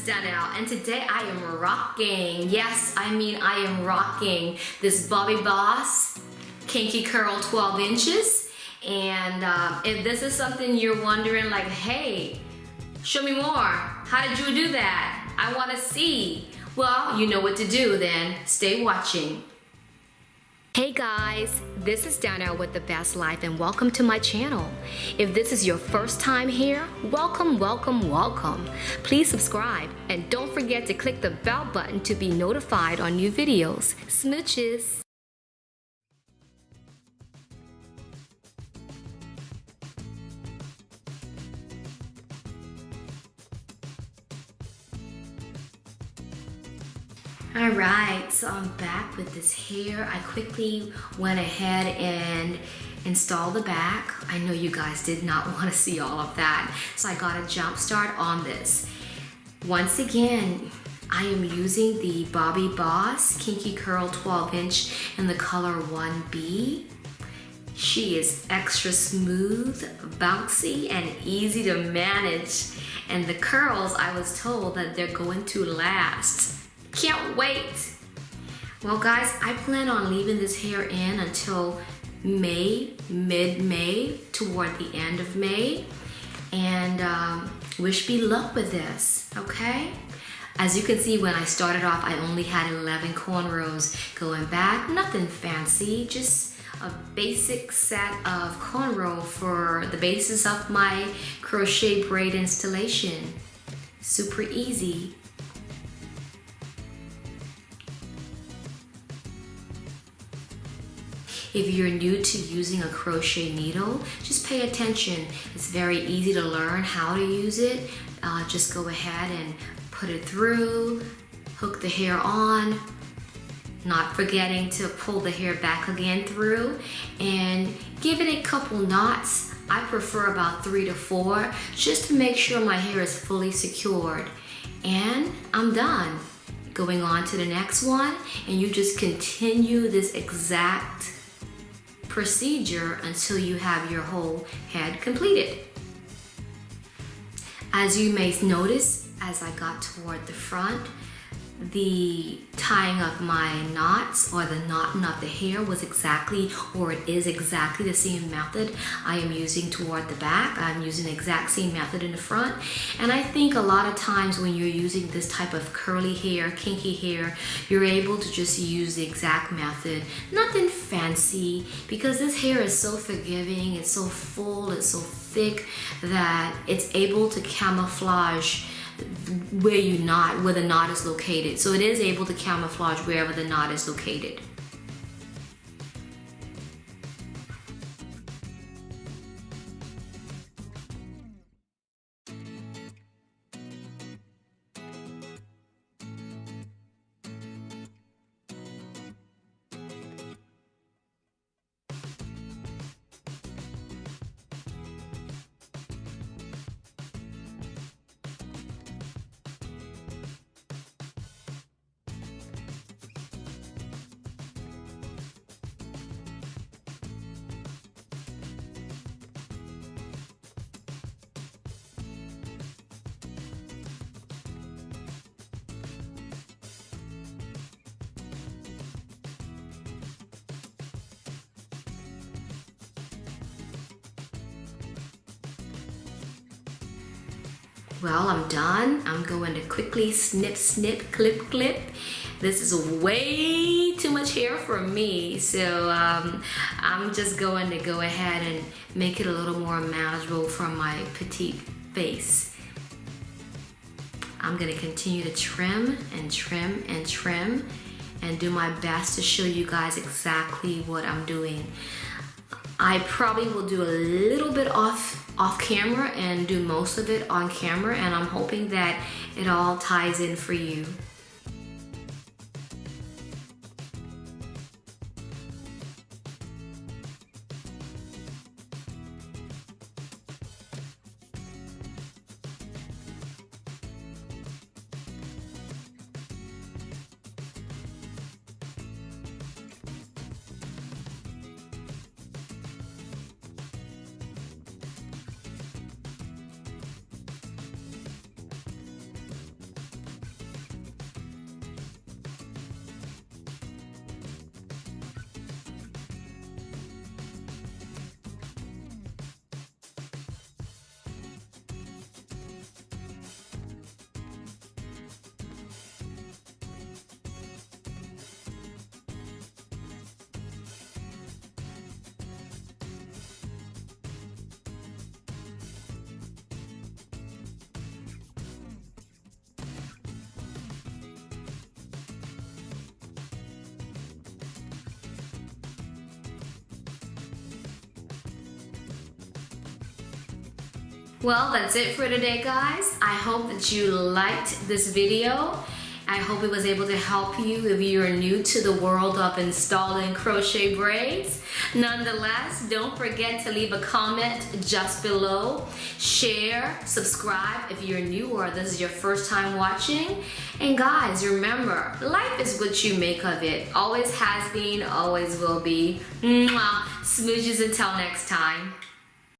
Donnell, and today I am rocking, yes, I mean I am rocking this Bobbi Boss Kinky Curl 12 inches. And if this is something you're wondering, like, hey, show me more, how did you do that? I want to see. Well, you know what to do then. Stay watching. Hey guys, this is Donnell with The Best Life, and welcome to my channel. If this is your first time here, welcome, welcome, welcome. Please subscribe and don't forget to click the bell button to be notified on new videos. Smooches. Alright, so I'm back with this hair. I quickly went ahead and installed the back. I know you guys did not want to see all of that, so I got a jump start on this. Once again, I am using the Bobbi Boss Kinky Curl 12 inch in the color 1B. She is extra smooth, bouncy, and easy to manage. And the curls, I was told that they're going to last. Can't wait. Well guys, I plan on leaving this hair in until May, mid-May, toward the end of May. And wish me luck with this, okay? As you can see, when I started off, I only had 11 cornrows going back. Nothing fancy, just a basic set of cornrow for the basis of my crochet braid installation. Super easy. If you're new to using a crochet needle, just pay attention. It's very easy to learn how to use it. Just go ahead and put it through, hook the hair on, not forgetting to pull the hair back again through, and give it a couple knots. I prefer about 3 to 4, just to make sure my hair is fully secured. And I'm done. Going on to the next one, and you just continue this exact procedure until you have your whole head completed. As you may notice, as I got toward the front, the tying of my knots, or the knotting of the hair, was exactly, or it is exactly the same method I am using toward the back. I'm using the exact same method in the front. And I think a lot of times when you're using this type of curly hair, kinky hair, you're able to just use the exact method. Nothing fancy, because this hair is so forgiving, it's so full, it's so thick that it's able to camouflage where the knot is located. So it is able to camouflage wherever the knot is located. Well, I'm done. I'm going to quickly snip, snip, clip, clip. This is way too much hair for me, so I'm just going to go ahead and make it a little more manageable for my petite face. I'm going to continue to trim and trim and trim and do my best to show you guys exactly what I'm doing. I probably will do a little bit off camera and do most of it on camera, and I'm hoping that it all ties in for you. Well, that's it for today, guys. I hope that you liked this video. I hope it was able to help you if you're new to the world of installing crochet braids. Nonetheless, don't forget to leave a comment just below. Share, subscribe if you're new or this is your first time watching. And guys, remember, life is what you make of it. Always has been, always will be. Mwah. Smooches until next time.